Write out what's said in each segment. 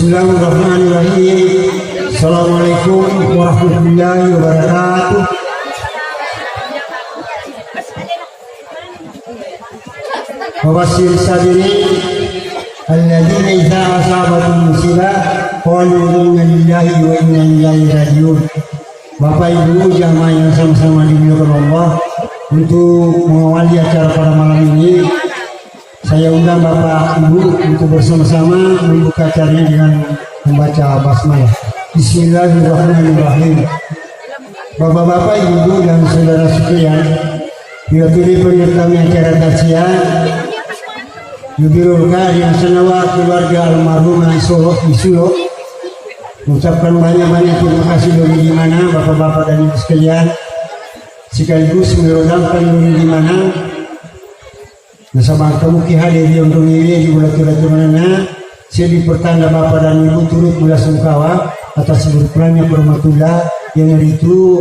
Bismillahirrahmanirrahim. Assalamualaikum warahmatullahi wabarakatuh. Wabashir sabirin alladzina idza asabatuhum musibah qalu inna lillahi wa inna ilaihi raji'un. Bapak Ibu jamaah yang sama-sama dimuliakan Allah, untuk mengawali acara pada malam ini saya undang Bapak Ibu untuk bersama-sama membuka acaranya dengan membaca basmalah. Bismillahirrahmanirrahim. Bapak-bapak, ibu dan saudara sekalian, bila pilih penyertami acara tazkiah Yubirul Karim Sanawa keluarga almarhumah Solo Isulo, mengucapkan banyak-banyak terima kasih dari di mana bapak-bapak dan ibu sekalian, sekaligus merodamkan dari di mana nasabah kamu hadir yang dumili di bulan mana saya dipertanda bapak dan ibu turut belasungkawa atas berpulangnya permatullah yang hari itu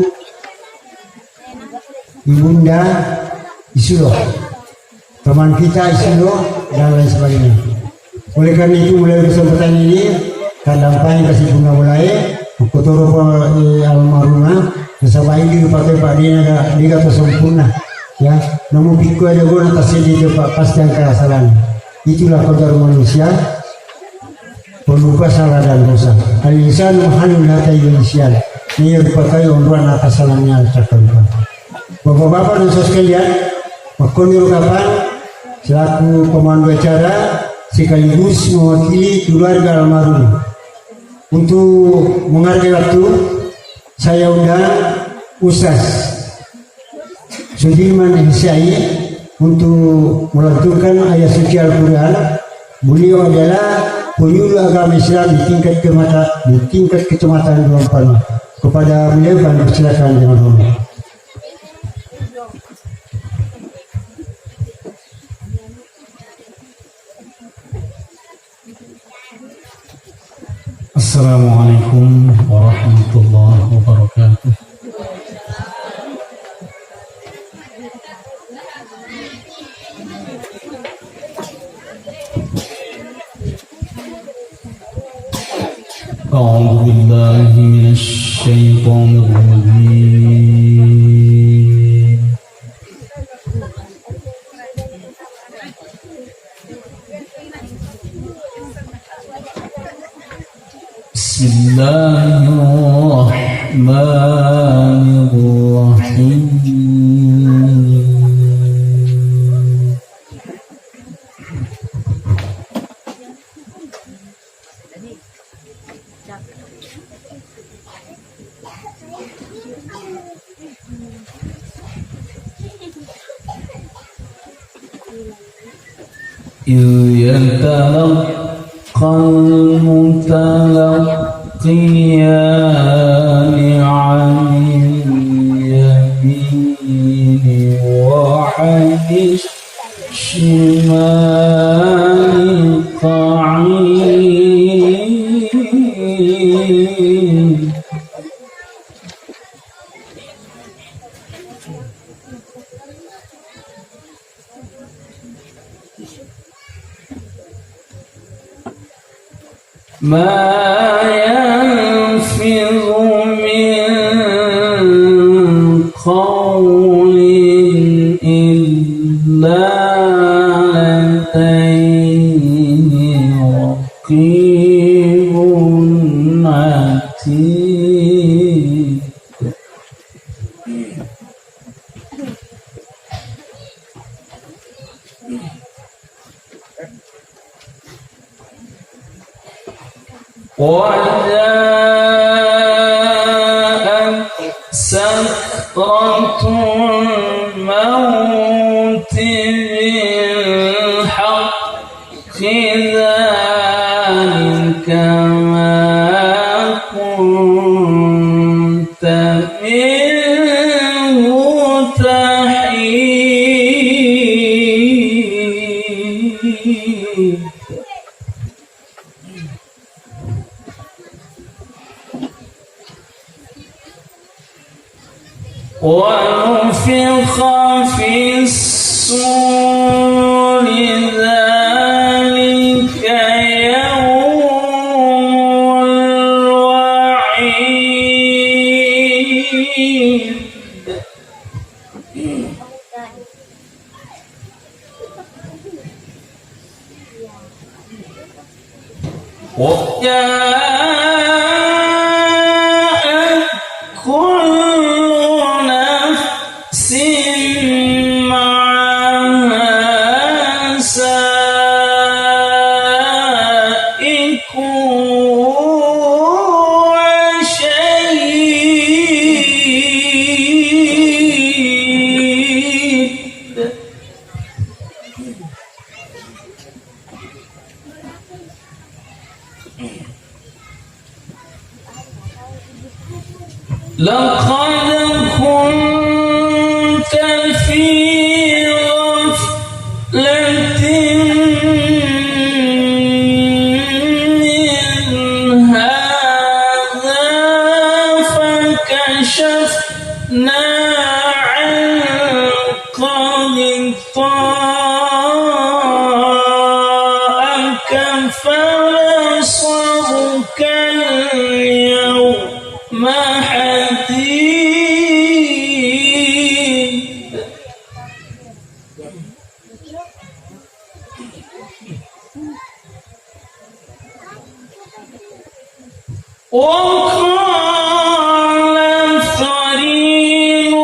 ibunda Isulo, teman kita Isulo dan lain sebagainya. Oleh karena itu mulai kesempatan ini kadampanya kasih bunga mulai kotoro almarhumah nasabah ini dipakai Pak Dina diga sempurna ya, namun pikir aja gue atas ini Pak pasti angka kesalahan. Itulah kodar manusia, pelupa salah dan dosa. Al-insan muhalul hatta yunsian. Ini yang dipakai onduan atas salahnya cakap. Bapak-bapak dan saudara sekalian, Makonir kapan selaku pemandu acara sekaligus mewakili keluarga almarhum untuk menghargai waktu, saya undang Ustaz Sudirman Hisyai untuk melantunkan ayat suci Al-Quran. Beliau adalah penyuluh agama Islam di tingkat kecamatan Duampano. Kepada beliau kami persilakan dengan hormat. Assalamualaikum warahmatullahi wabarakatuh. أعوذ بالله من الشيطان الرجيم. بسم الله الرحمن الرحيم. يتلقى المتلقيان عن اليمين وعن الشمال قعيد. ما يلفظ من قول إلا لديه رقيب عتيد. وجاءت سكرة الموت بالحق ذلك ما كنت منه تحيد. ونفخ في الصور ذلك يوم وجاءت كل نفس معها سائق وشهيد لقد كنت في غفلة من هذا فكشفنا عنك غطاءك فبصرك اليوم حديد وقال ثرينه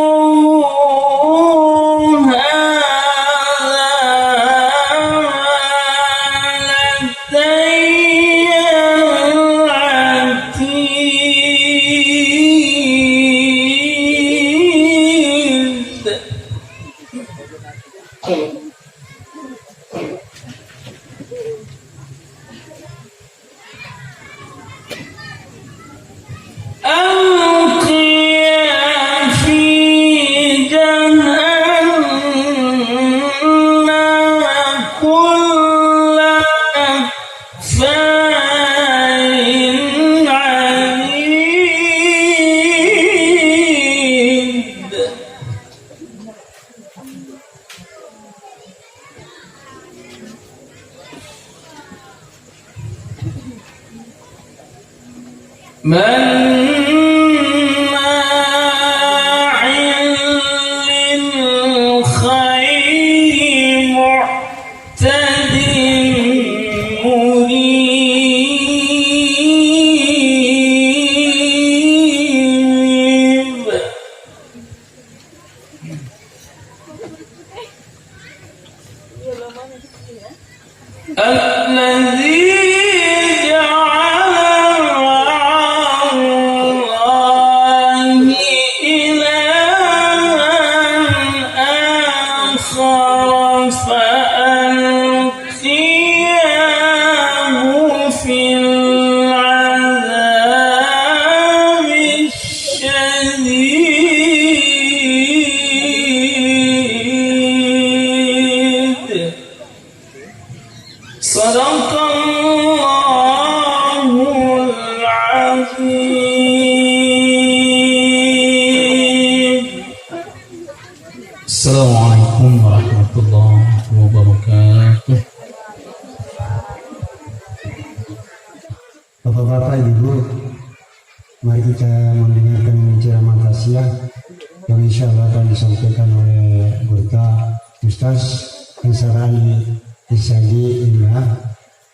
هذا لدي العتيد ألقيا في جهنم كل أفاك عنيد مناع للخير معتد مريب الذي جعل مع الله إلها آخر فألقياه في العذاب الشديد صدق الله العظيم. السلام عليكم ورحمة الله وبركاته. Bapak-bapak, Ibu, mari kita mendengarkan ceramah tausiah yang insya Allah akan disampaikan oleh Burka Ustaz Ansarani Isadi Imah.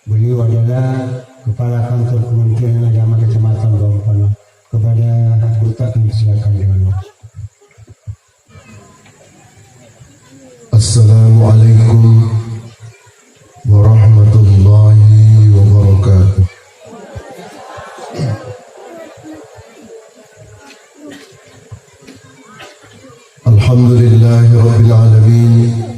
Beliau adalah Kepala Kantor Kementerian Agama Kecamatan Bawang. Kepada Burka kami silakan dengan Assalamualaikum warahmatullahi wabarakatuh. Alhamdulillahi rabbil alamin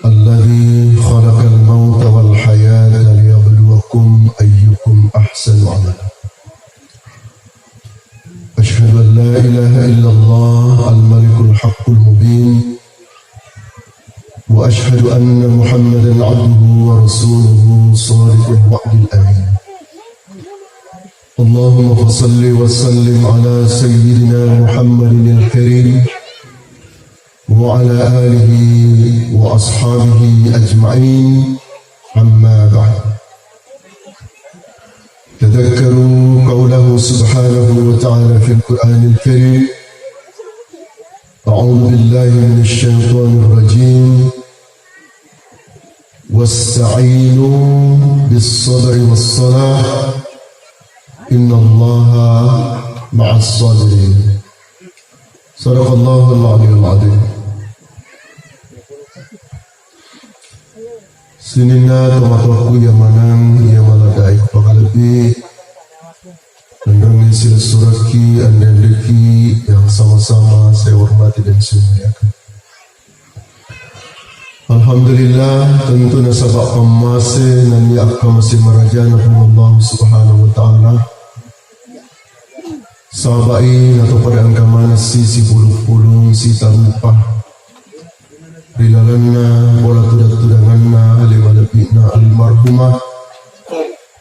alladhi khalaqal mauta wal hayata liyabluwakum ayyukum ahsanu amala. Ashhadu an la ilaha illallah al-malikul haqqul mubin وأشهد أن محمدا عبده ورسوله صادق الوعد الأمين. اللهم فصل وسلم على سيدنا محمد الكريم وعلى آله وأصحابه أجمعين. أما بعد، تذكروا قوله سبحانه وتعالى في القرآن الكريم: أعوذ بالله من الشيطان الرجيم واستعينوا bis-sabri was-salah innallaha ma'as-sabirin. Sadaqallahul aliyyul azim. Sinina tomatoku yang manang yang maladai pakalebi mendengi sila suraki andaliki yang sama-sama saya hormati dan saya muliakan. Alhamdulillah, tentu nasabak pemase nani akka masih merajana Allah subhanahu wa ta'ala sahabai atau pada angka mana si puluh-puluh si tarupa rilalanna bola tudanganna lima lebihna almarhumah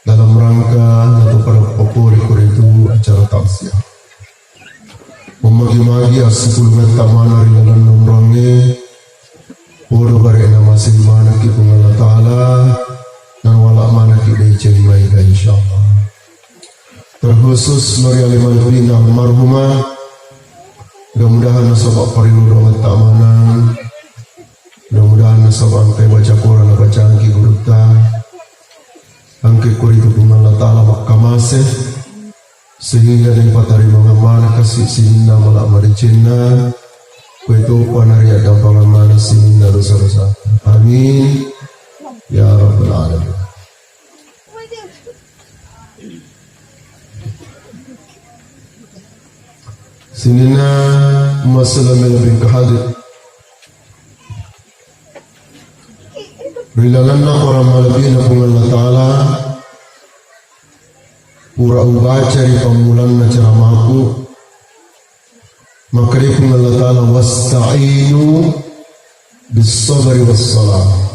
dalam rangka atau pada pokok itu acara tausiah memagi-magi asipul metamana rilalanna umrange pura barena masih mana ki Allah Ta'ala dan wala mana ki becen baik insyaallah. Terkhusus Mari Alimah Lubina almarhumah, mudah-mudahan nasabak parilu tak manang, mudah-mudahan nasabak angkai baca Quran baca angki gurukta angki kuritu Allah Ta'ala makamase sehingga dari patari mengamana kasih sinna malak maricinna kuitu panari ada pangamana sinna dosa-dosa. Amin ya rabbal alamin. Sinina masalah melebih kehadir rilalanna orang malabina pun Allah Ta'ala pura ubaca di pamulanna ceramahku maka dia pun Allah Ta'ala wasta'inu bis-sabri was-salah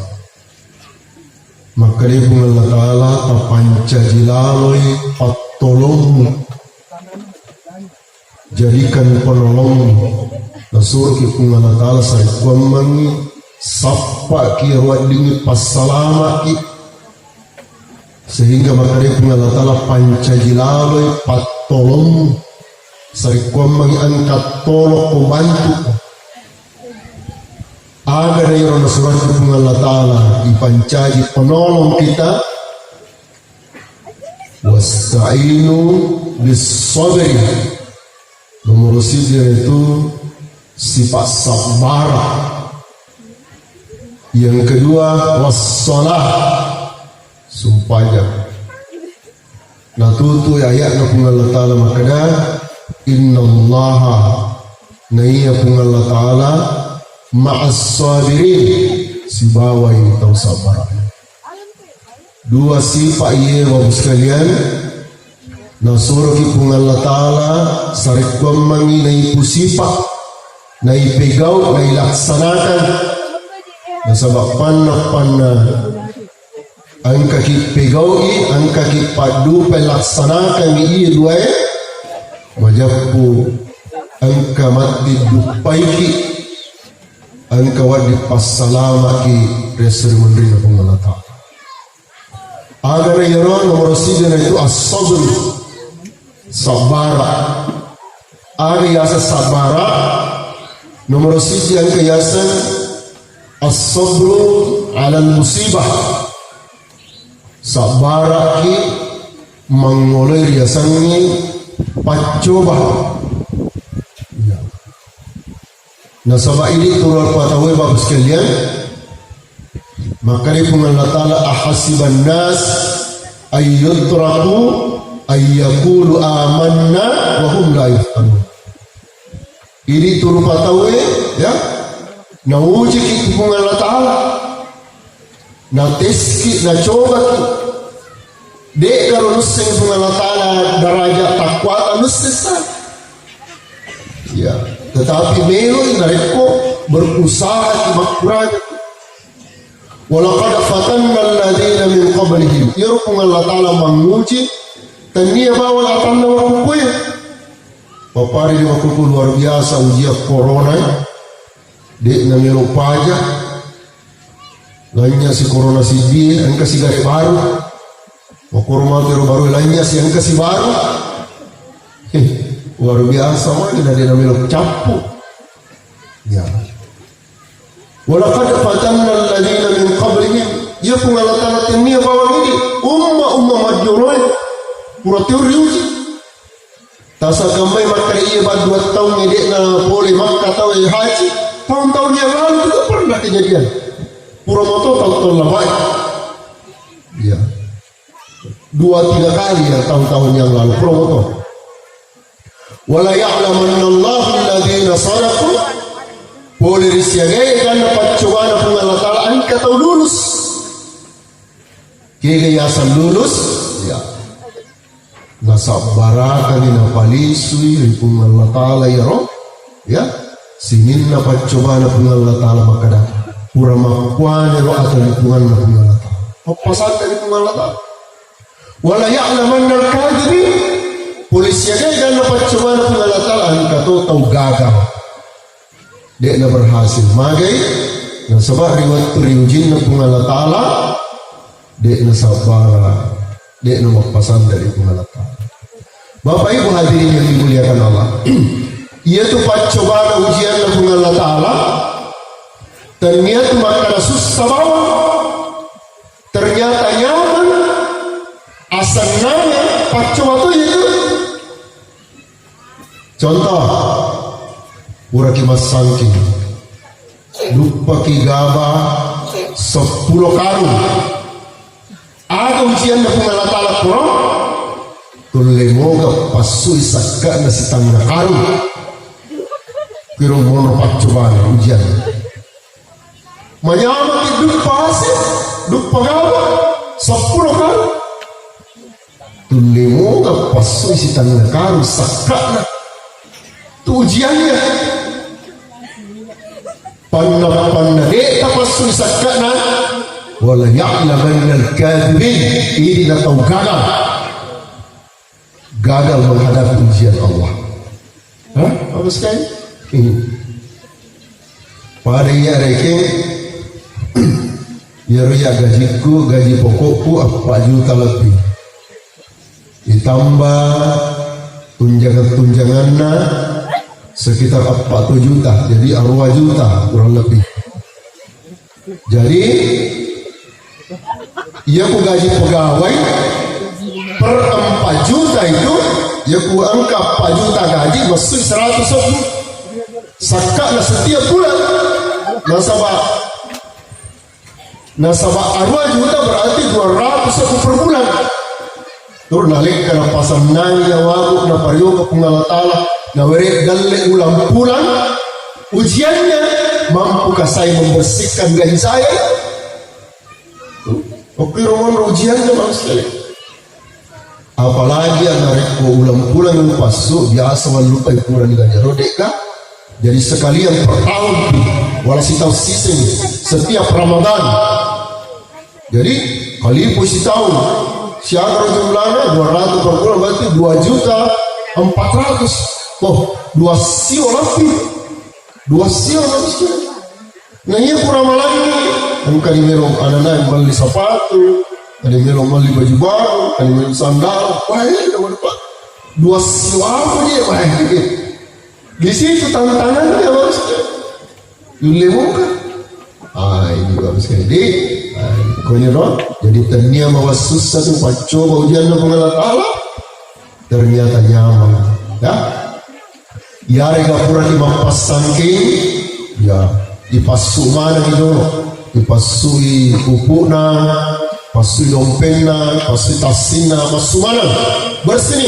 maka dia pun Allah Ta'ala papanca jilaloi patolong jadikan penolong nasur ki pun Allah Ta'ala sari kuamangi sapa ki wadingi passalama ki sehingga maka dia pun Allah Ta'ala panca jilaloi patolong sari kuamangi angkat tolok pembantu agar dari orang surat pun Allah Ta'ala dipancaji penolong kita wasta'inu bis-sabri nomor tiga itu sifat sabar. Yang kedua wassalah sumpahnya. Nah tutu ayat na pun Allah Ta'ala makna innallaha naiya pun Allah Ta'ala ma'as sabirin si bawai tau sabar. Dua sifat ia bapak sekalian nasur ki pun Allah Ta'ala sarik kuamangi nai pusipak nai pegau nai laksanakan nasabak panna angka ki pegau angka ki padu pelaksanakan i dua majapu angka mati dupai ki angka wadi passalama ki resri menteri pun Allah Ta'ala agar yara nomor sidana itu as-sabr sabara ari yasa sabara nomor sisi yang kiasan as-sabru ala musibah sabara ki mengolir yasannya pacoba ya. Nasabah ini turun patawai bapak sekalian maka dia pun Allah Ta'ala ahasiban nas ayyutraku ayyakulu amanna wahum la yuftanun. Ini turun patawe ya na uji kita pun Allah Ta'ala na teski na coba dek kalau nuseng pun Allah Ta'ala darajat takwa nusesa ya tetapi melo mereka berusaha di makurang walaqad fatanna alladhina min qablihim yarqum Allah Ta'ala menguji tania bawal atanna wakukuy papari di wakukuy luar biasa ujian corona dek na melo pajak lainnya si corona si bi angka si gare baru wakurma tero baru lainnya si angka si baru luar biasa mah dia na melo capu ya walaqad fatanna alladhina min qablihim ya pun Allah Ta'ala tania bawal ini pura teori uji. Tasa gamai maka iya ba 2 tahun ngedek na boleh maka tahu haji. Tahun-tahun yang lalu juga pernah kejadian. Pura moto tahun-tahun labai. Ya. 2-3 kali ya tahun-tahun yang lalu pura moto. Wala ya'lamanna Allahu alladhina sadaqu. Boleh disiagai karena pacubana pun Allah Ta'ala angka tahu lulus. Kegayasan lulus ya. Nasabara kami napalisui ripung Allah Ta'ala ya roh. Ya. Sinin na pacubana pun Allah Ta'ala makada. Pura makuan ya roh atau ripungan na pun Allah Ta'ala. Papasan dari pun Allah Ta'ala. Wala ya'lamanna al-kadhibin. Polisi aja karena pacubana pun Allah Ta'ala angka tahu gagal. Dia na berhasil magai na sabah riwat riujin na pun Allah Ta'ala dia na sabara dia na magpasan dari pun Allah Ta'ala. Bapak Ibu hadirin yang dimuliakan Allah, ia tu pacobaan ujian na pun Allah Ta'ala ternyata maka susah bawah ternyata nyaman asalnya pacobaan tu itu contoh uraki masangking lupa ki gaba 10 karung ada ujian na kung Allah Ta'ala kurang tuloy mo ka pasui sakka na si tangga karung pero mo na pagcubaan ujian manyaman ki lupa hasil lupa gaba 10 karung tuloy mo ka pasui si tangga karung sakka na itu ujiannya panna de tapassul sakana wala ya'lamanna al-kadhibin ini na tahu gagal menghadapi ujian Allah. Apa sekali ini pada ya reke ya roya gaji pokokku 4 juta lebih ditambah tunjangan-tunjangannya sekitar 40 juta, jadi 20 juta kurang lebih. Jadi ia ku gaji pegawai per 4 juta itu ia ku angka 4 juta gaji masuk 100 ribu sakak setiap bulan nasabah 20 juta berarti 200 ribu per bulan. Tur nalik kana pasal nang yawaku na pariyo ka Allah Ta'ala na weret dalle ulang pulang ujiannya mampukah saya membersihkan gaji saya? Oke romon ujiannya bang sekali. Apalagi anak ko ulang pulang yang pasuk biasa lupa pulang gaji rodeka. Jadi sekalian per tahun wala sitaw season setiap Ramadan. Jadi kali pun setahun siapa jumlahnya 200 per bulan berarti 2 juta 400. Oh, 2 sio lebih. 2 sio lebih. Nah iya kurang lagi. Kan kali merong anak-anak beli sepatu, kali merong beli baju baru, kali merong sandal. Wah ini dapat 2 sio apa dia? Wah ini. Di situ tantangannya harus dilemukan. Ini bagus sekali. Jadi ternyata bahwa susah tu coba ujian dengan Allah Ta'ala ternyata nyaman. Ya rega pura di mampasangking ya dipasuk mana gitu dipasui pupukna pasui dompengna pasui tasina pasuk mana bersini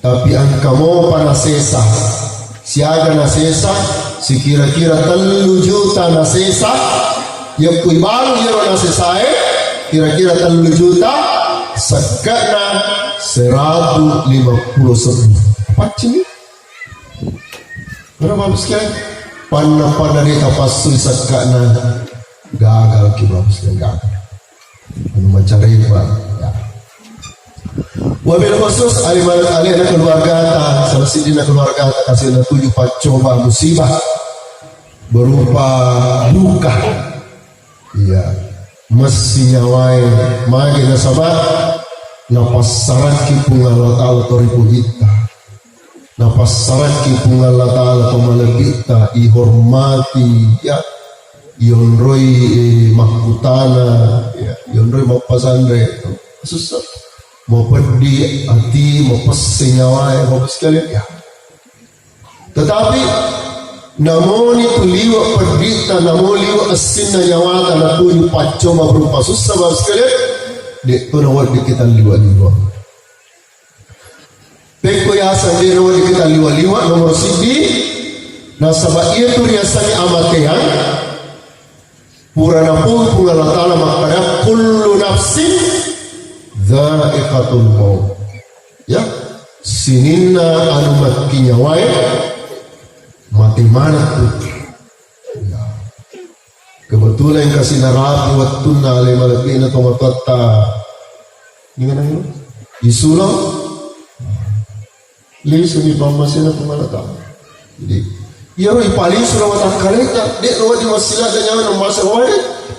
tapi angka mau panasesa siaga nasesa si kira-kira 3 juta nasesa ya kui baru ya nasesa kira-kira 3 juta sekana 150 ribu apa cini berapa sekali panah dari tapasui sekana gagal kita sekali gagal mencari ya. Wabil khusus alih-alih keluarga salah sidina keluarga kasih 7 coba musibah berupa duka iya mesti nyawai magi nasabat napas saraki pun Allah Ta'ala toripu kita napas saraki pun Allah Ta'ala pemalagita ihormati ya yonroi makutana ya yonroi mapasandre susah mau pedih hati, mau pesing nyawa ya bapak sekalian ya. Tetapi namun itu liwat perdita, namun liwat asin na nyawa tanah tu paco berupa susah bapak sekalian. Dek tu nawat di kita liwat. Peko ya sendiri nawat di kita liwat nomor sidi. Nah sebab ia tu riasanya amatean. Purana pun Allah Ta'ala makanya kullu nafsin dha'iqatul maut. Ya, sinina anu mati nyawai mati mana tuh. Ya. Kebetulan kasih narapi wattuna alai malakina tomatata. Ini kan ini? Isulah. Li suni pamasina tumalata. Jadi ia roh paling sudah watak kaleta, dia roh di masjid dan nyawa nama sawai,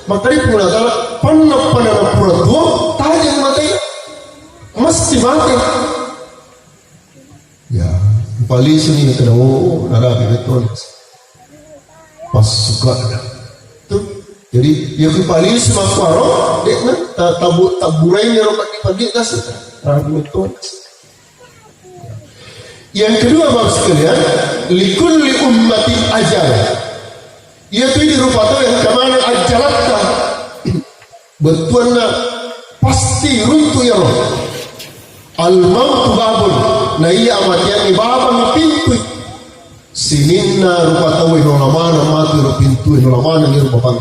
maka dia pun adalah panah pura tua, tajam mati, mesti mati. Ya, paling sini kena nada betul, pas suka tu. Jadi yang paling semua karo, dia nak taburai ni roh pagi kasih, betul. Yang kedua bapak sekalian, likulli ummatin ajal. Iaitu di rupa tu yang kemana ajalatnya betulnya pasti runtuh ya roh. Al-mautu babun. Nah iya amatian ni babang pintu. Sininna rupa tahu ino lamana mati ro pintu ino lamana ni rupa bang.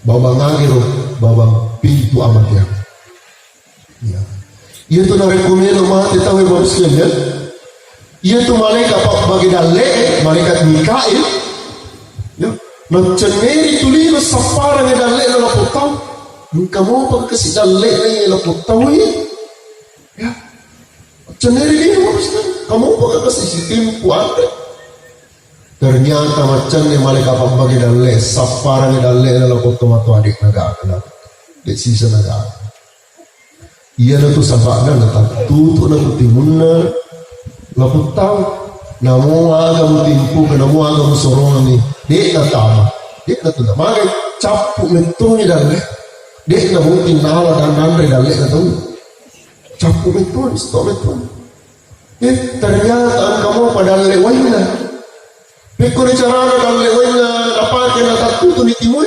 Babang ngagi ro babang pintu amatian. Ya. Iaitu na rekomendo mati tahu bapak sekalian. Ia tu malaikat bagi dalle, malaikat Mikail. Ya, nak ceneri tulis sapara ni dalle la potau. Kamu apa kasih dalle ni la potau ni? Ya, ceneri ni maksudnya. Kamu apa kasih timpu ada? Ternyata macam ni malaikat bagi dalle, sapara ni dalle la potau matu adik naga kena. Dek sisa naga. Ia tu sabakna nak tutu nak timunna. Laput tahu, namu agam timpu, namu agam sorong ni, dek na tama, dek na tunda. Magai capu mentu ni dalle, dek na mungkin nala dan nandre dalle na tu, capu mentu, stop mentu. Ternyata kamu pada lewainya, pekor cara dalle lewainya, apa kena takut tu ni timui?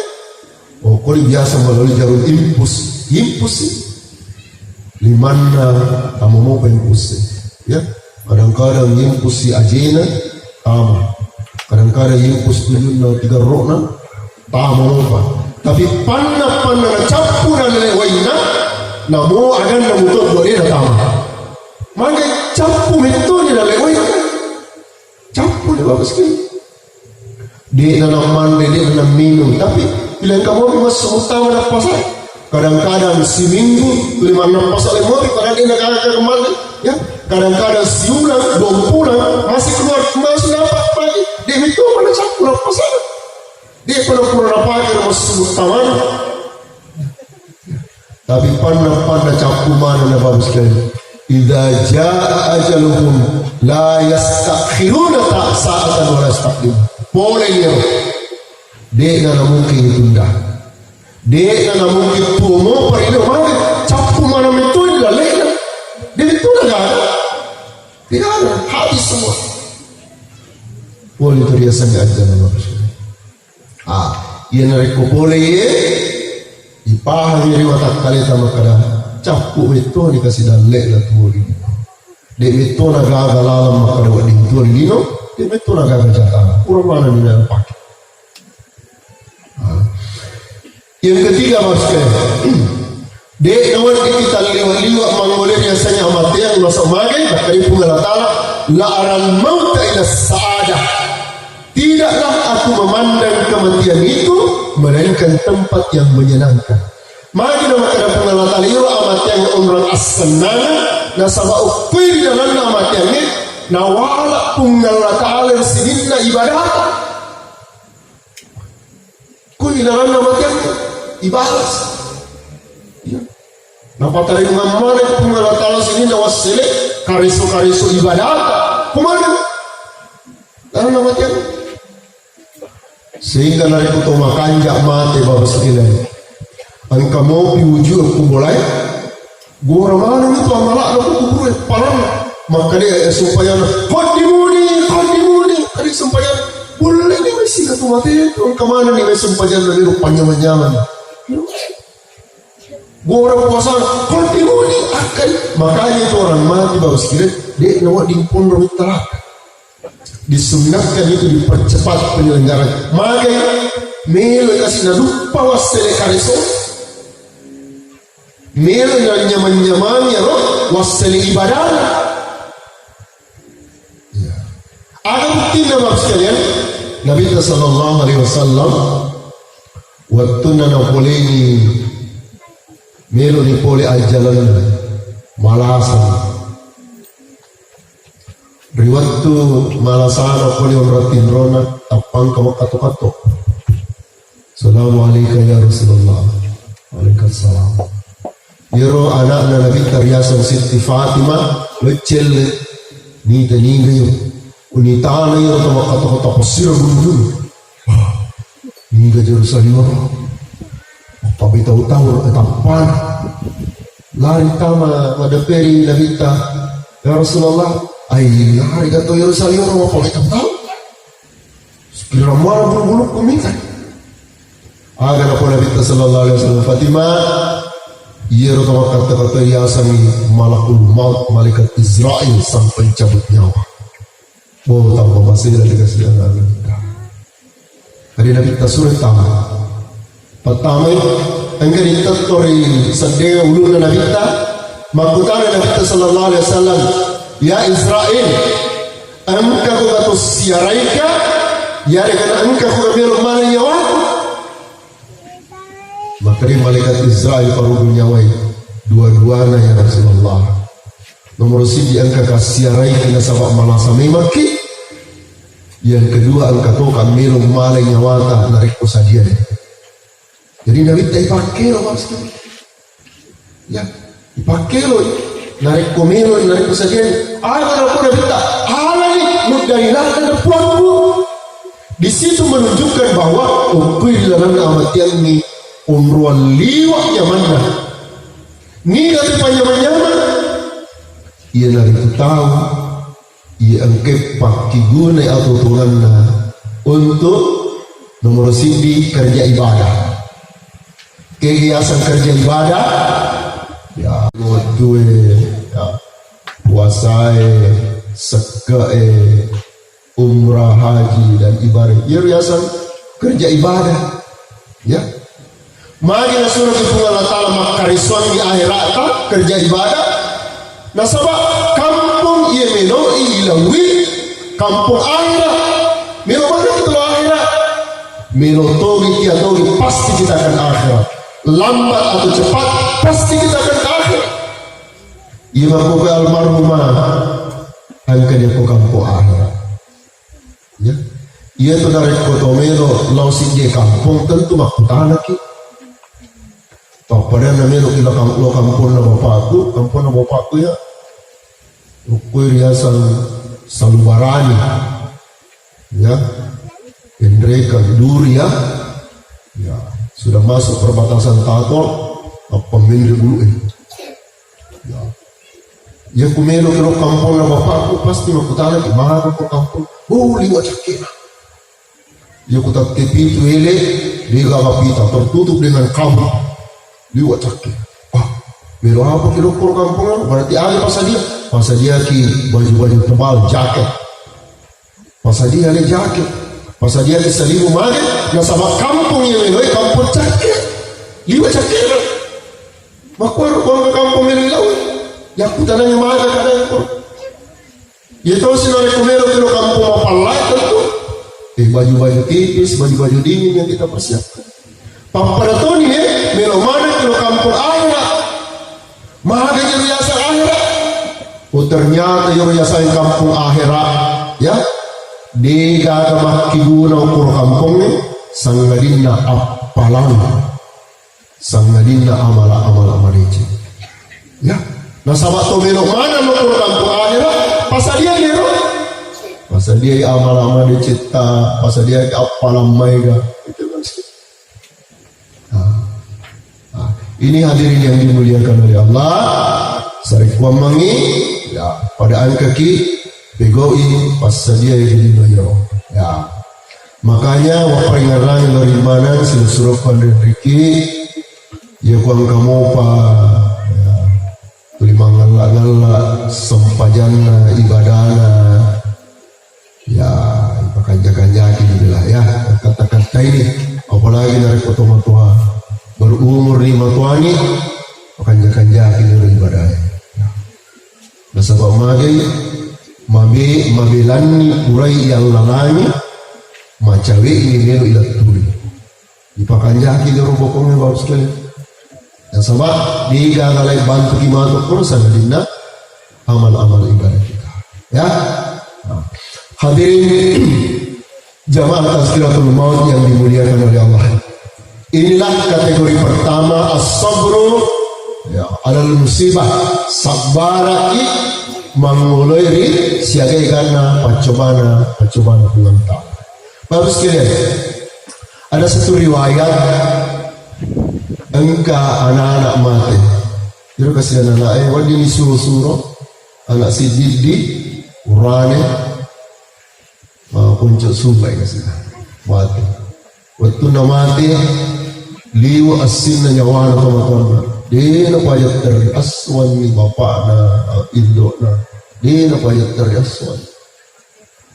Oh, kau biasa melalui jalur impus, limana kamu mau impus, ya? Kadang-kadang yimpus si ajena tama, kadang-kadang yimpus tuyun na tiga rokna tama lupa. Tapi panna na capu na lewaina, namo agan na mutot boleh na tama. Maka capu itu ni na lewaina, capu ni bagus sekali. Dia na mandi, dia na minum. Tapi bila kamu masuk utama na pasal, kadang-kadang si minggu lima enam pasal lemot, kadang dia nak kemana, ya. Kadang-kadang siulang, dompulang, masih keluar dapat pagi. Dia itu mana campur apa sana? Dia pernah pagi masuk utama. Tapi pandang campur mana nak bagus sekali. Idza jaa ajaluhum la yastakhiruna sa'atan wa la yastaqdim. Boleh dia. Dia nak mungkin ditunda. Dia nak mungkin tumo perlu mana campur mana itu dah leh. Dia itu dah tidak ada, habis semua. Boleh tu dia sangat ajar nama Rasul. Ia nariko boleh ye. Ipahang iri watak kali sama kadang capu itu dikasih dalek lah tu ini. Dek itu naga lalam maka dapat dihitur ini no. Dek itu naga jatah. Kurang mana ni nak pakai. Yang ketiga maksudnya. Dek nawan kita liwat mangoleh biasanya amati yang masuk magai dari Allah Ta'ala la aral mauta ila sa'adah. Tidaklah aku memandang kematian itu melainkan tempat yang menyenangkan. Magi nama kada Allah Ta'ala liwat amati yang umran as-sanana nasaba ukfir dalam amati yang ini nawala Allah Ta'ala sidinna ibadah. Kun dalam amati yang ibadah. Nampak tarik mana pengalat Allah sini nawasile karisu ibadah kemana? Lalu nama dia sehingga dari itu makan jak mati bapak sekalian. Angka mau diuji aku mulai Gua mana itu amalak aku kubur parang. Maka dia supaya kodimuni. Tadi supaya boleh ni masih kata mati itu kemana ni masih supaya dari rupanya menyaman. Gua orang puasa kodimuni akan makanya itu orang mati bawa sekiranya dia nyawa dimpun rumit telah. Disunahkan itu dipercepat penyelenggaraan. Makanya melo kasih lupa wasele kariso. Melo yang nyaman ya roh wasele ibadah. Ya. Ada bukti nama sekalian. Nabi sallallahu alaihi wasallam waktu nana poleni melo ni pole ajalan malasan. Riwayat malasana poli umratin rona tapang kamu kato. Assalamualaikum ya Rasulullah. Waalaikumsalam. Yero anak Nabi Tariasan Siti Fatimah lecel ni teninga yo. Unitana yero tama kato pasir dulu. Ni ga Jerusalem. Tapi tahu etapan. Lari tama madaperi Nabi ta ya Rasulullah. Ay, hari kata Yerusalem orang apa kita tahu? Sekira mana bulu kumikan. Agar apa Nabi Sallallahu Alaihi Wasallam Fatimah, ia rata kata yasami malakul maut malaikat Israel sang pencabut nyawa. Oh, tanpa masih ada dikasih Nabi. Hari Nabi surat tamat. Pertama, engkau ditatori sedaya ulun Nabi ta, makutana Nabi Sallallahu Alaihi Wasallam. Ya Israel, engkau kata siaraika, ya dengan engkau kata mana nyawa. Maka malaikat Israel paruh nyawai dua-duanya ya Rasulullah. Nomor siji engkau kasih siaraika nasabak malasa memaki. Yang kedua engkau kan melu malai nyawata narik posadian. Jadi Nabi tak pakai loh mas. Ya, dipakai loh. Narik komelo, narik kesedihan. Ada apa Nabi tak? Ala ni mudailah dan puangmu. Di situ menunjukkan bahwa ukui dalam amatian ni umruan liwat nyamannya. Ni kata panyaman-nyaman. Ia narik tahu. Ia angkat paki guna atau turunna untuk nomor sindi kerja ibadah. Kegiatan kerja ibadah. Ya, gue ya, puasai, sekae, umrah, haji dan ibadah. Ya, riasan kerja ibadah. Ya, mari surah Allah Taala makarisuan di akhirat kerja ibadah. Nasabah kampung ia menoi ilawi kampung akhirat. Melo mana kita akhirat? Melo togi kia togi pasti kita akan akhirat. Lambat atau cepat pasti kita akan akhir. Ia mampu ke almarhumah angkat dia ke kampung akhirat. Ya, ia tu dari kota Melo lausin dia kampung tentu makutan lagi. Tahu pada namanya kita kampung nama bapakku ya. Ukui riasan salubarani, ya, Indreka Duri ya. Sudah masuk perbatasan Takol, apa mindri dulu ini. Ya kumelo kilo kampung na bapakku pasti makutana di mana ko kampung. Oh liwa cakina. Ya kutak tepi itu ele, dia kapita tertutup dengan kabut. Liwa cakina. Wah, melo apa kilo kampung? Berarti ada pasal dia ki baju tebal jaket. Pasal dia ada jaket. Pasal dia di selimu mana, yang sama kampung yang menoi kampung cakir, liwa cakir. Makwa orang ke kampung yang lalu, yang kutananya mana kadang pun. Itu sih orang kumero kilo kampung apa lain tentu. Baju tipis, baju dingin yang kita persiapkan. Pada tahun ini, melo mana kilo kampung akhirat, mana yang biasa akhirat. Oh ternyata yang biasa kampung akhirat, ya. Di gagama kiguna ukur kampungnya sangadinna apalan sangadinna amala amarece ya nasabak to belok mana ukur kampung akhirat pasal dia amala amarece ta pasal dia apalan maiga itu kan Ini hadirin yang dimuliakan oleh Allah. Sarik wamangi ya pada kaki pegoi pas sadia yang dibayar. Ya. Makanya waperingaran dari mana silusuruh pandriki ya kuang kamu pa ya, tulimangala sempajana ibadana ya ipakanjak-kanjaki lah ya kata-kata ini apalagi dari potong tua berumur 5 tahun ini pakanjak-kanjaki dari ibadahnya ya. Nasabah mabilani kurai yang lalani macawe ini melo ilat tuli ipakanjaki dari bokongnya baru sekali. Dan sebab digagalai bantu kimatuk urusan dinna amal-amal ibadah kita. Ya. Nah, hadirin jamaah tazkiratul maut yang dimuliakan oleh Allah. Inilah kategori pertama as-sabru ya alal musibah sabaraki mangulai siagai karena pacobana pengantar. Baru sekalian ada satu riwayat engka anak-anak mati. Jadi kasih anak-anak wadi ni suruh anak si Didi urane puncak sumbai kasih mati. Waktu nak mati liu asin na nyawa na teman-teman. Dia nak payah dari aswan ni bapa na indok na. Dia nak payah dari aswan.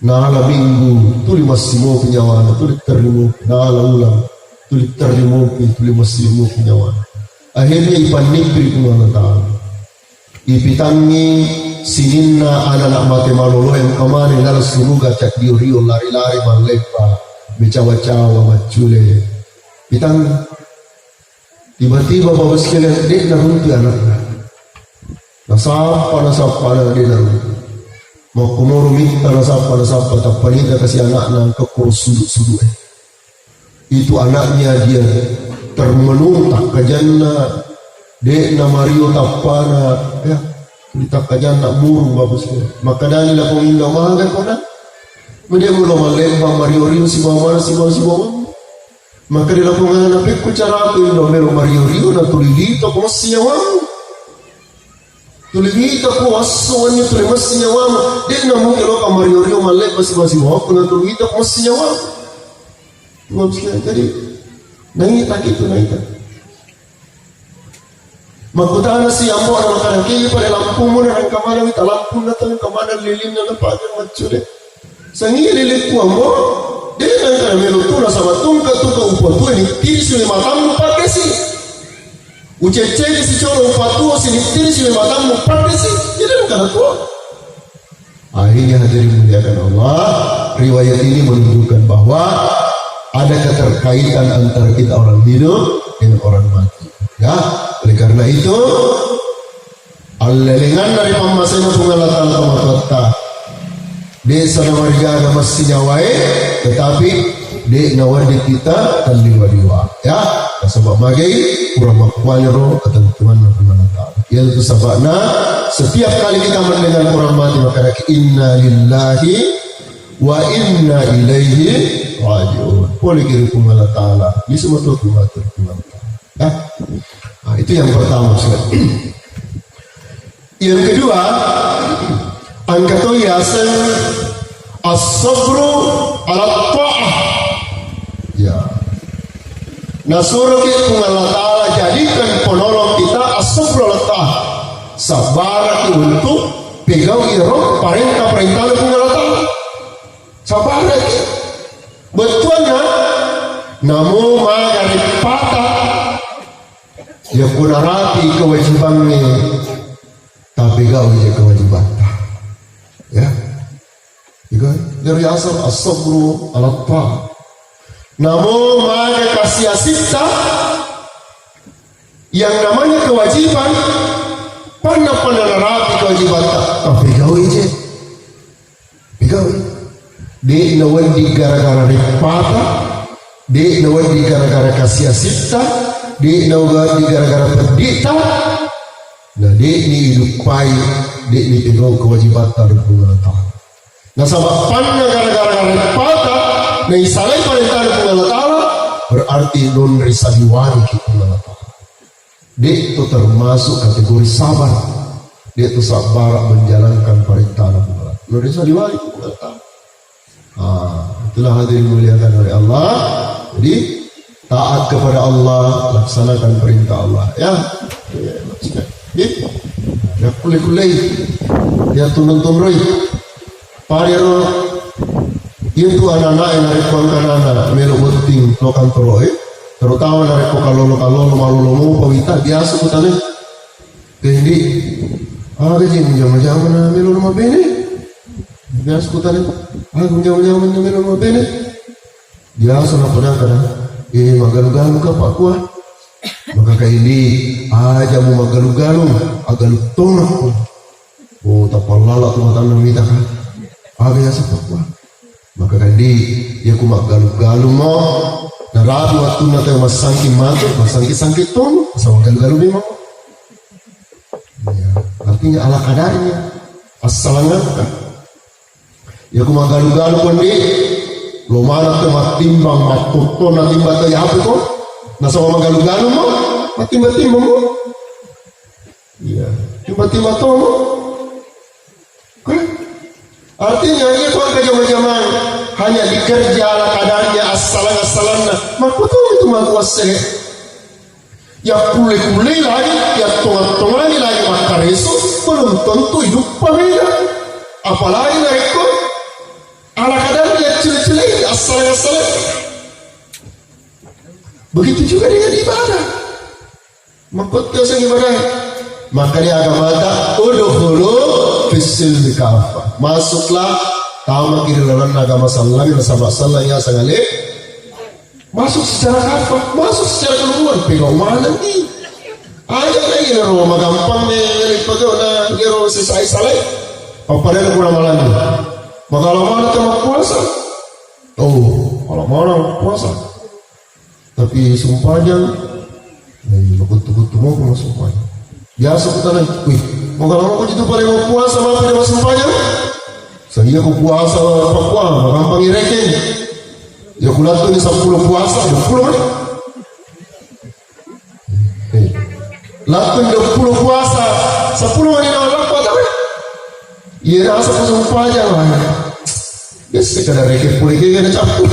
Nala minggu tuli masimo penyawa na tuli terlimu nala ulang. Tuli terlimu tuli masimo penyawa. Akhirnya ipanipri kumana tahu. Ipitangi sininna anak mati malolo yang kemana nala suruga cak rio lari-lari malepa becawa-cawa macule. Pitang tiba-tiba bawa sekalian dek narumpi anaknya. Nasapa na dek narumpi. Mau kumuru minta nasapa tak panita kasih anaknya ke kurus sudut-sudut. Itu anaknya dia termenung tak kajanna dek na Mario tapana ya kita kajanna burung bagus sekali. Maka dari lah kau indah mahagan kau nak. Dia mula malembang Mario Rio si bawah si bawah. Maka dia lakukan anak ku cara aku indah melo Mario Rio na tulilito ko siyawan. Tulilito ko aswannya tuli masiyawan. Dia na mo kilo ka Mario Rio malembang si bawah ko na tulilito ko siyawan. Jadi nangita gitu nangita. Magkutana si ambo na makanangkili pa lampu mo na ang kamanang italampu na tayo kamanang lilim na napagang matsure. Sa ngililit ko ambo, di na ka meluto na sa matungka tuka upatu ni tiris ni matamu pakesi. Uceceli si coro upatu si tiris ni matamu pakesi. Jadi na kana to. Akhirnya hadirin muliakan Allah, riwayat ini menunjukkan bahwa ada keterkaitan antara kita orang hidup dengan orang mati. Ya, oleh karena itu alelingan dari pemasaran pengalatan Allah desa namarga masih nyawai, tetapi di nawadi kita terliwa-liwa. Ya, sebab magai kurang makwalero ketentuan Allah. Yaitu sebabnya setiap kali kita mendengar orang mati maka inna lillahi wa inna ilaihi rajiun. Boleh kira Allah Ta'ala. Ini semua itu Allah Ta'ala. Ya. Nah, itu yang pertama sekali. Yang kedua, angkatu yasin as-sabru ala ta'ah. Ya. Nasuruh kita Allah Ta'ala jadikan penolong kita as-sabru ala ta'ah. Sabar untuk pegang irok perintah-perintah Allah Ta'ala. Sabar itu. Betulnya namun dari patah ya punarati kewajibannya tapi kau je kewajiban ya dari asal as-sabru ala ta'ah namun maka kasih asita yang namanya kewajiban pernah narati kewajiban tapi kau je di nawadi gara-gara ripata, di nawadi gara-gara kasih asita, di nawadi gara-gara perdita, nah di ini lupai, di ini tinggal kewajiban terhubungan Allah. Nah sebab panna gara-gara ripata, nah isalai perintah terhubungan Allah berarti non risaliwani kita Allah. Dia itu termasuk kategori sabar. Dia itu sabar menjalankan perintah Allah. Lalu dia diwali itulah hadirin muliakan oleh Allah. Jadi taat kepada Allah, laksanakan perintah Allah. Ya, ya kulai dia tunun-tunroi pariaro itu anak-anak yang narikuan kanana melo penting lokan teroi terutama nariku kalau malu pawita biasa kutane kendi gaji menjama-jama na melo rumah bene biasa kutane menjama-jama na melo rumah bene biasa na kadang-kadang magalu-galu ka pak kuah maka kaili aja mau magalu-galu agalu tonak ko tapalala tumatang namita ka aga sa pak kuah maka kaili ya ku magalu-galu mo naratu waktu na tayo masangki ton sa magalu-galu mo ya, artinya ala kadarnya asalangan kan ya ku magalu-galu kan di lumana to matimbang matuto na timba to yapo ko nasa magalu-galu mo matimba-timba mo iya timba-timba to mo artinya ini kau kejama-jaman hanya dikerja ala kadarnya asalan na makuto itu makuase ya kule-kule lagi ya tongan-tongani lagi makareso belum tentu hidup pamela apalagi mereka ala kadarnya cile-cile asalan begitu juga dengan ibadah makutnya sang ibadah maka di agama kita udhulu fisil kafa masuklah tahu kiri lawan agama sallallahu alaihi wasallam ya sangale masuk secara kafa masuk secara keluar pegang mana ni aja lagi rumah gampang ni pagona gero sesai salai paparan kurang malam ni maka lama kita puasa kalau mau puasa tapi sumpahnya betul-betul mau puasa sumpahnya biasa kita nih mau kalau mau itu paling mau puasa apa dia sumpahnya saya aku puasa apa gampang irekin ya kulat tuh 10 puasa 20 Latun 20 puasa 10 hari nak apa tahu iya rasa sumpahnya lah ya sekadar reket pulih kena campur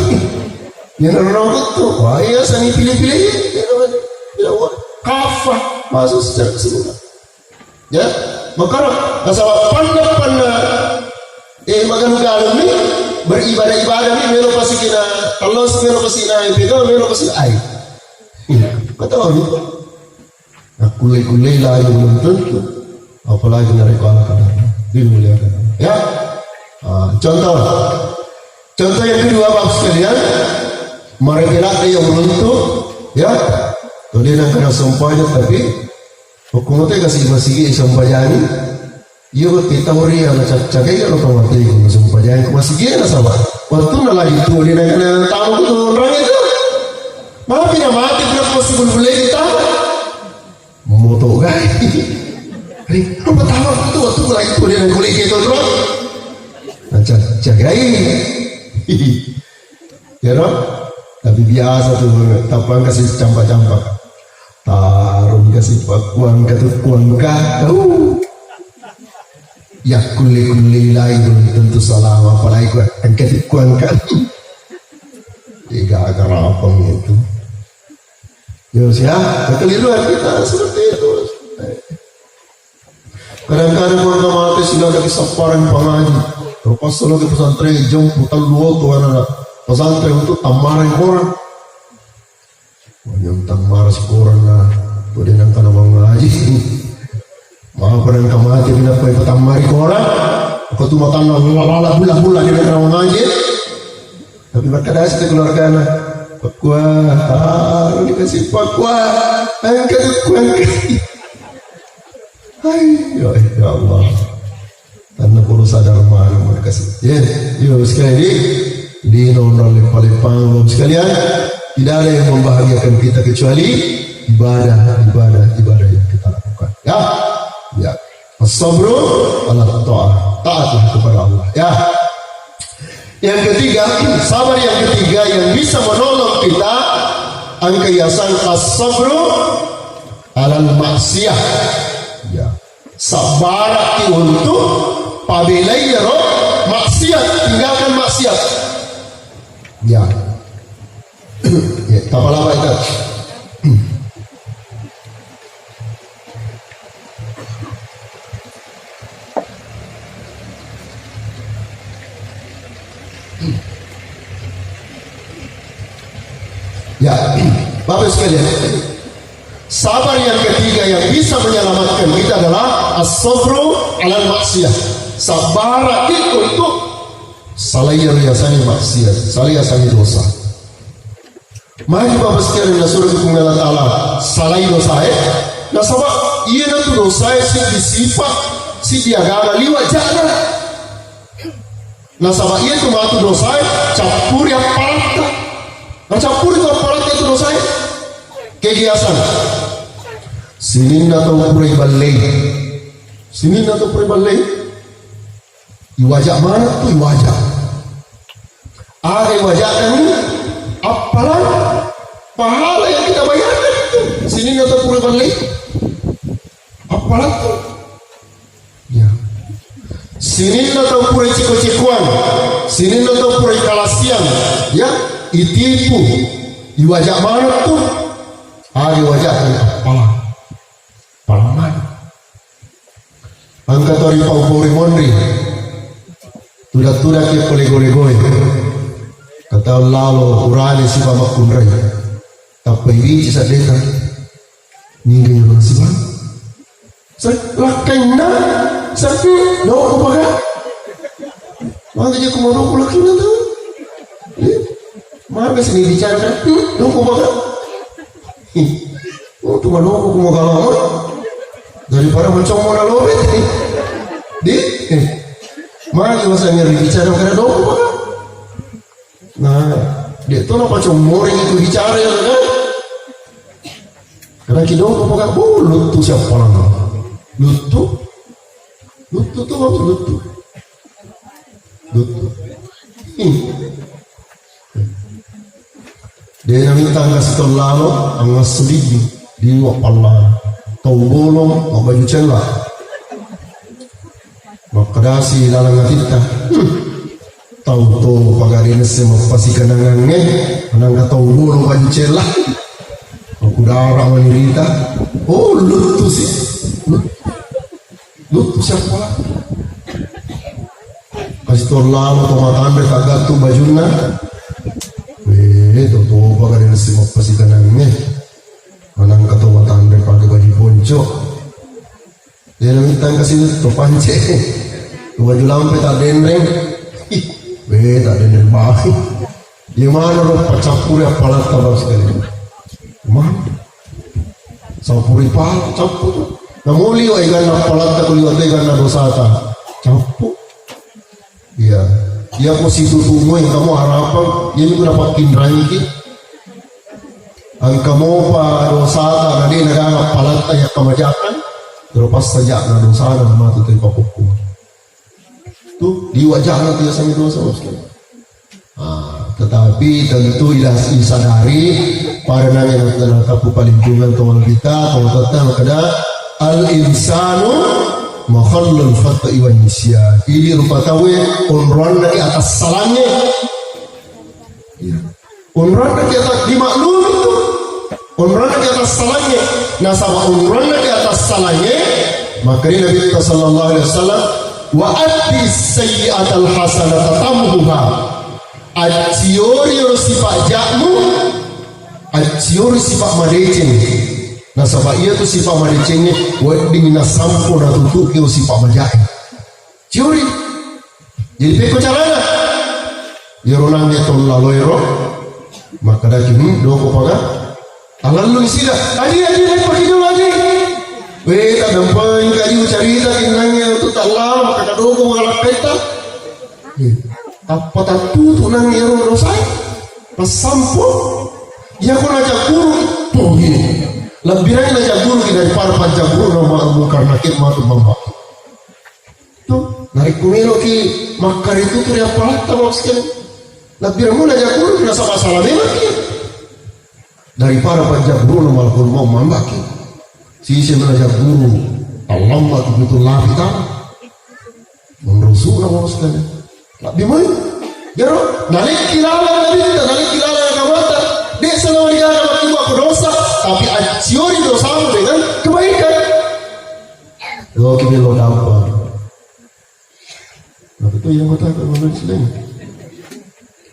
yang orang itu wah iya sani pilih-pilih ya kafah masuk secara keseluruhan ya maka masalah pandang magalu-galu ni beribadah-ibadah ni melo pasti kena Allah melo pasti naik pegang melo pasti ai kata orang itu nak kulai-kulai lah yang belum tentu apalagi dari Allah kadang dimuliakan ya contoh yang kedua bapak sekalian mereka yang menentu ya kemudian yang kena sumpahnya tapi hukumnya kasih masih sumpahnya iya kita ori yang cakai kalau kamu mati kamu sumpahnya masih gila sama waktu nala itu dia nak tahu tu orang itu malah tidak mati tidak masih boleh kita moto gay apa tahu itu waktu lagi itu dia nak kulit itu terus cakai ya dong tapi biasa tuh tapang kasih campak-campak taruh kasih pakuan ketukuan tahu ya kuli-kuli lain tentu salah apalagi yang ketukuan kan tiga agar apa itu ya kekeliruan kita seperti itu kadang-kadang orang mati sudah ada kesabaran pengaji terpas selalu ke pesantren jemputan luar tuh anak pesantren untuk tamarin orang yang tamar sekoran lah tuh dia yang tanah mengaji maaf pernah kamati bila kau ikut tamari orang aku tuh makan lala bulan dia tanah mengaji tapi berkata saya keluarga anak pakwa dikasih pakwa angkat ya Allah karena perlu sadar mana mereka sih yuk sekali ini di nomor paling sekalian tidak ada yang membahagiakan kita kecuali ibadah yang kita lakukan ya as-sabru ala taat kepada Allah ya. Yang ketiga, sabar yang ketiga yang bisa menolong kita angkayasan as-sabru alal maksiyah. Ya. Sabara ki untuk pabelai ya roh maksiat, tinggalkan maksiat. Ya. Ya, kapal apa itu? Ya, Bapak sekalian, sabar yang ketiga yang bisa menyelamatkan kita adalah as-sabru alal maksiyah. Sabar itu untuk salaya riasani maksiat, salaya sani dosa. Mari Bapak sekalian, surah Allah Taala salai dosa nah sabab iya nanti dosa si disifat si diagama liwat jana. Nah sabab iya tu matu dosa campur yang parata. Nah campur itu aparat itu dosa kegiatan sinin atau purai balai, sinin atau purai balai iwajak mana tuh iwajak ada iwajak ini apalah pahala yang kita bayarkan itu sinin atau purai balai apalah tuh ya sinin atau purai ciko-cikuan, sinin atau purai kalasian ya itipu iwajak mana tuh ada wajah apalah palman angkat tori paupuri mondri tudak ya kolego-legoi kata Allah lo urani si bamak kunrai tapi ini cisat deka nyinggi orang si bang lakai na sakit no kupaga makanya kumaru kulaki na tuh mana sini bicara nunggu banget oh cuma nunggu mau galau daripada mencongol lobet di mana masa nyari bicara karena nunggu banget nah dia tuh apa congol itu bicara ya kan karena kita nunggu banget lutu tuh siapa orang lutu tuh apa lutu dia minta ngasih terlalu ngasih di wapala tau bolong mau baju celah makadasi dalam kita tahu tuh pagari nasi mapasi kenangannya menang tau bolong baju celah aku darah wanita oh lutu sih lutu siapa lah kasih terlalu tomatan berkagak tuh bajunya itu tuh pagari nasi mapasi kenangannya menang ketua tanda pakai baju ponco dia minta kasih terpance baju lampe tak dendeng tak dendeng bahi gimana lo campur ya palat tabak sekali mana campuri palat campur nah muli wa ikan palat tak kuliwat ikan dosa tak campur iya dia posisi tunggu yang kamu harapan ini aku dapat kindraiki angka mo pa dosa na di naganggap palat ay kamajakan terlepas saja na dosa na matu tayo pakukum tu di wajah na tayo sa dosa tetapi tentu disadari para nangin at kapupalingkungan tuwang kita kung tatang kada al-insanu makhallul khata'i wa nisyan ini rupa tawe unruan dari atas salahnya unruan dari atas dimaklum itu unruan di atas salahnya nasabah unruan di atas salahnya maka ini Nabi kita sallallahu alaihi wasallam wa ati sayyi'atal hasanata tamhuha atiori sifat jakmu atiori sifat madecen nasabah iya tu sifat madecennya wading nasampo na tutup ke sifat majai ciori jadi peko carana yeronang yeton laloiro maka dah kini doko paga alam lu sila aji naik pergi dulu aji tak dampai kaji cerita kinangnya untuk Allah maka kado ko mengalap peta apa tatu tu nang yero dosai pas sampo ya ko na jakuru po gini lebih lagi na jakuru dari para panjakuru nama karena kit matu bamba tu narik kumilo ki makar itu tu dia palat tahu sekali lebih lagi na jakuru kena sama salah memang ki dari para panjang bulu malakul mau mambaki Sisi belajar guru, Allah betul kita, menurusuk nama sekalian. Tapi mana? Jero, nalik kilala nabi kita, nalik kilala kamata. Dia selalu dia akan buat dosa, tapi aciori dosamu dengan kebaikan. Lo kita lo dapat. Nah itu yang kata kalau Islam.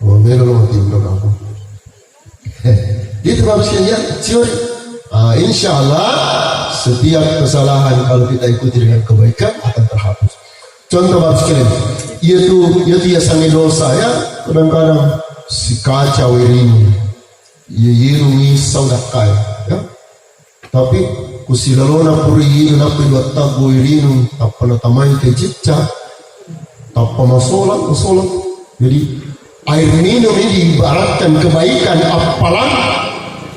Oh, melo lo mati untuk aku. Itu maksudnya teori. Insya Allah setiap kesalahan kalau kita ikuti dengan kebaikan akan terhapus. Contoh bab sekalian, yaitu ya sangi dosa ya. Kadang-kadang si kacau ini, ya yirungi sangat kaya. Ya. Tapi kusilalona puri na dua tabu irinu apa natamai kecicca, apa masolat. Jadi air minum ini diibaratkan kebaikan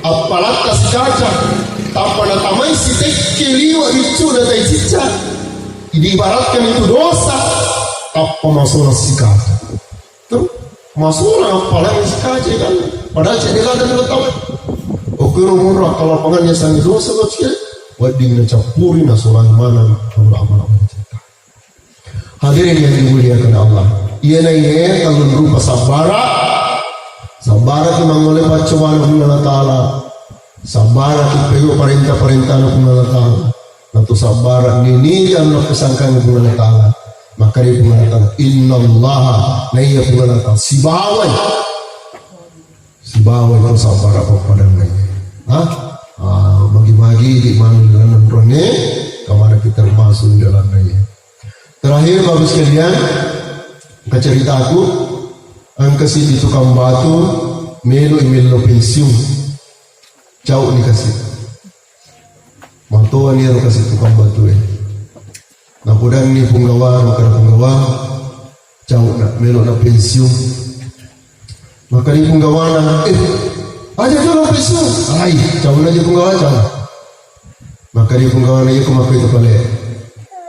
apalat kasih kaca tanpa natamai si tekeliwa itu datai cicca diibaratkan itu dosa apa masalah si kaca tuh masalah apalat si kaca kan padahal jadilah dan tahu okiro murah kalau pengennya sangi dosa kecil wading na campuri na surah mana amal cerita hadirin yang dimuliakan Allah ia naik kalau berupa sabara itu mengoleh pacawaan Allah Ta'ala sabara itu perintah-perintah Allah Ta'ala nanti sabara ini yang kesangkaan Allah Ta'ala maka dia mengatakan inna Allah naya Allah Ta'ala si bawai itu sabara pada naya bagi-bagi di mana dalam rone kemana kita masuk dalam naya terakhir bagus sekalian cerita aku angkasi di tukang batu melo pensiun jauh dikasih mantuan dia kasih tukang batu nah kemudian ni penggawa jauh nak melo na pensiun maka ni penggawa aja jauh pensiun jauh aja penggawa jauh maka dia penggawa na aku maka itu balik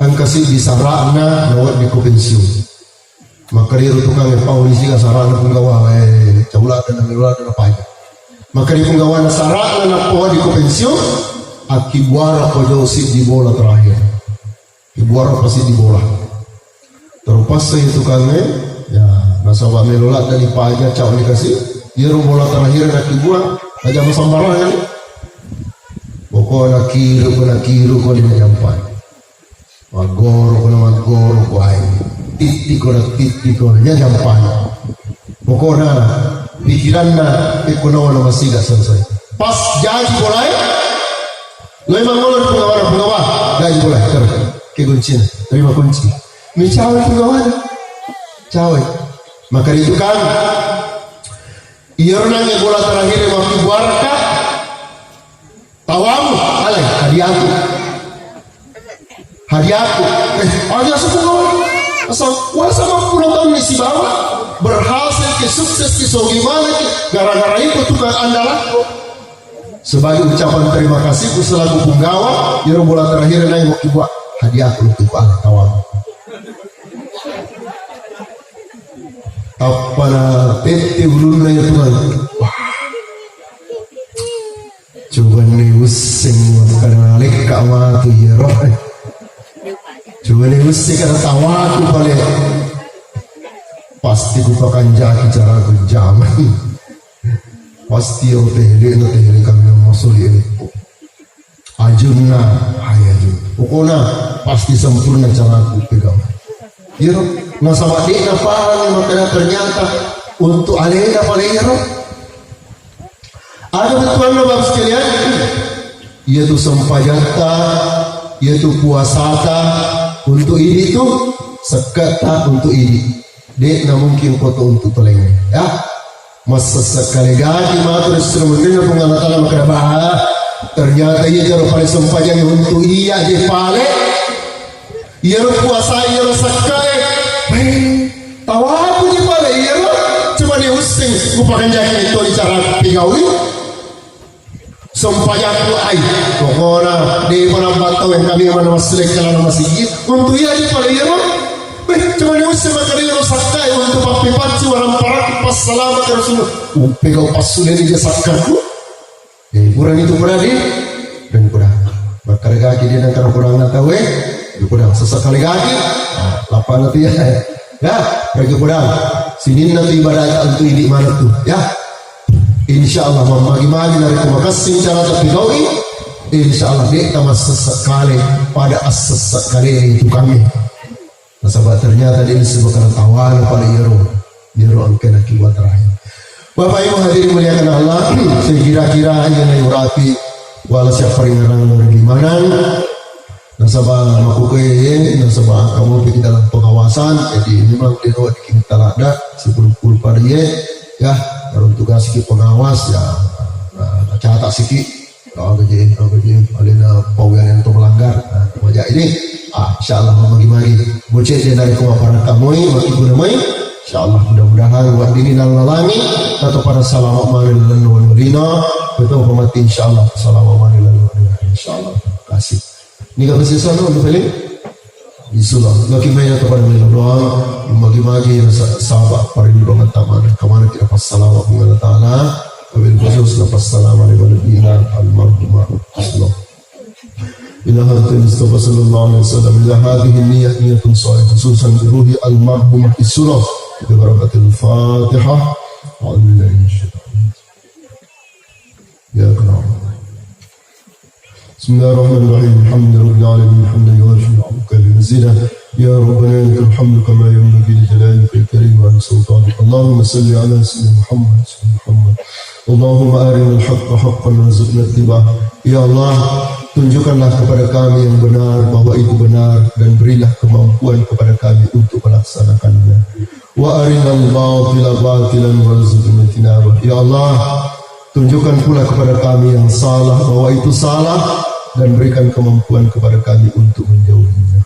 angkasi di sarana nawat di pensiun maka dia tukang polisi ka sarana penggawa caula dan ngelola dan apa aja maka di penggawa sarana na po di pensiun akibuara pojosi di bola terakhir ibuara pasti di bola terlepas itu tukangnya ya nasawa melola dan ipaja caula dikasih dia bola terakhir na kibuara aja masambaran kan pokoknya kiru ko di nyampai magoro ko ay titiko nya jampan pokoknya pikiranna ekonomi masih gak selesai pas jadi mulai lo emang ngolor pengawa gaji mulai ke kunci terima kunci mi cawe pengawa cawe maka itu kan iya nanya bola terakhir yang waktu buarka tawamu alai hadiahku aja sepuluh asal kuasa mampu nonton misi bawah berhasil ke sukses ke gimana gara-gara itu tukang andalanku sebagai ucapan terima kasihku selaku penggawa yang bola terakhir naik mau buat hadiahku untuk kawan apa tete ulun na Tuhan coba nih using karena leka waktu ya roh coba nih using karena tawaku paling pasti ku pakai jaki cara ku jaman pasti o tehli kami masuk ini ajunna hayajun pokoknya pasti sempurna cara ku pegang ya roh nasabak di napahan makanya ternyata untuk alena paling ya roh ada betulan lo bapak sekalian yaitu sempajata yaitu puasata untuk ini tuh sekata untuk ini dek na mungkin foto untuk telenga ya masa sekali gadi matur instrumennya pengamatan makanya ternyata ia jauh paling sempajang untuk iya di pale ia puasa ia sakai tahu aku di pale ia cuma dia using kupakan jaket itu di cara pigawi sempajang ku ai pokoknya di mana batau yang kami mana masih kalau masih untuk iya di pale ia cuma dia usah makan dia sakai untuk papi pacu orang parak pas selamat ya Rasulullah pegau pas sudah dia sakai kurang itu berani dan kurang maka Kadang-kadang dia nak kurang nak tahu dia kurang sesekali kaki. Lapan nanti ya. Ya, pergi kurang. Sini nanti ibadat untuk ini mana tu ya. InsyaAllah membagi-bagi dari kemakasih cara terpidoi. InsyaAllah dia tambah sesekali pada sesekali itu kami. Nasabah ternyata dia disebutkan tawan pada Yero angkena kibat terakhir. Bapak Ibu hadirin muliakan Allah, saya kira-kira yang nayurapi wala siapa ringan gimana nasabah makuke nasabah kamu pergi dalam pengawasan, jadi memang dia buat kita ada sebelum pada ya baru tugas sikit pengawas ya catat sikit kalau kerja alina pawian yang untuk melanggar wajah ini insyaallah membagi-bagi bocah dia dari kumah para kamu maki guna mai insyaallah mudah-mudahan buat dini dan lalami atau para salamat mari dan nurina betul hormati insyaallah salamat mari dan nurina insyaallah kasih ni ka bersisa no boleh insyaallah lagi mai kepada Allah membagi-bagi sahabat para doa taman kemana kita passalamu alaihi taala wabil khusus passalamu alaihi al-marhumah sallallahu إلى هذا المصطفى صلى الله عليه وسلم إلى هذه النية نية صالحة خصوصا بروح المرحوم السورة ببركة الفاتحة أعوذ بالله من الشيطان يا كرام بسم الله الرحمن الرحيم الحمد لله رب العالمين حمدا يوافي نعمك بمزيدا يا ربنا لك الحمد كما ينبغي لجلالك الكريم وعلى سلطانك اللهم صل على سيدنا محمد اللهم أرنا الحق حقا وارزقنا اتباعه يا الله tunjukkanlah kepada kami yang benar bahwa itu benar dan berilah kemampuan kepada kami untuk melaksanakannya. Wa arinal batila batilan warzuqna tinabah. Ya Allah, tunjukkan pula kepada kami yang salah bahwa itu salah dan berikan kemampuan kepada kami untuk menjauhinya.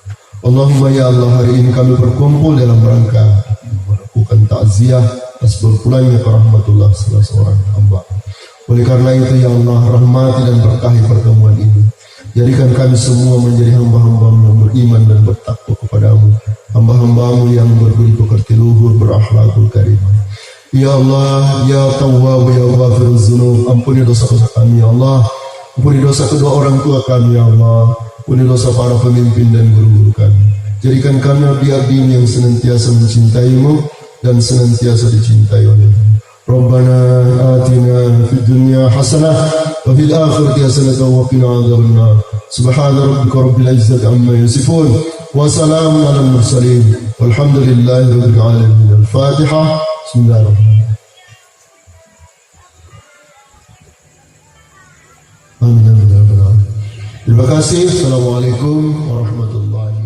Allahumma ya Allah, hari ini kami berkumpul dalam rangka melakukan takziah atas berpulangnya ke rahmatullah salah seorang hamba. Oleh karena itu ya Allah, rahmati dan berkahi pertemuan ini. Jadikan kami semua menjadi hamba-hambamu yang beriman dan bertakwa kepadamu, hamba-hambamu yang berbudi pekerti luhur, berakhlakul karimah. Ya Allah, ya Tawwab, ya Ghafiruz Dzunub, ampuni dosa-dosa kami ya Allah, ampuni dosa kedua orang tua kami ya Allah, ampuni dosa para pemimpin dan guru-guru kami. Jadikan kami abdi-abdimu yang senantiasa mencintaimu dan senantiasa dicintai olehmu. Rabbana atina fid dunya hasanah wa fil akhirati hasanah wa qina adzabannar. Subhana rabbika rabbil izzati amma yasifun wa salamun alal mursalin walhamdulillahi rabbil alamin. Al-Fatihah. Bismillahirrahmanirrahim. Amin. Terima kasih. Assalamualaikum warahmatullahi wabarakatuh.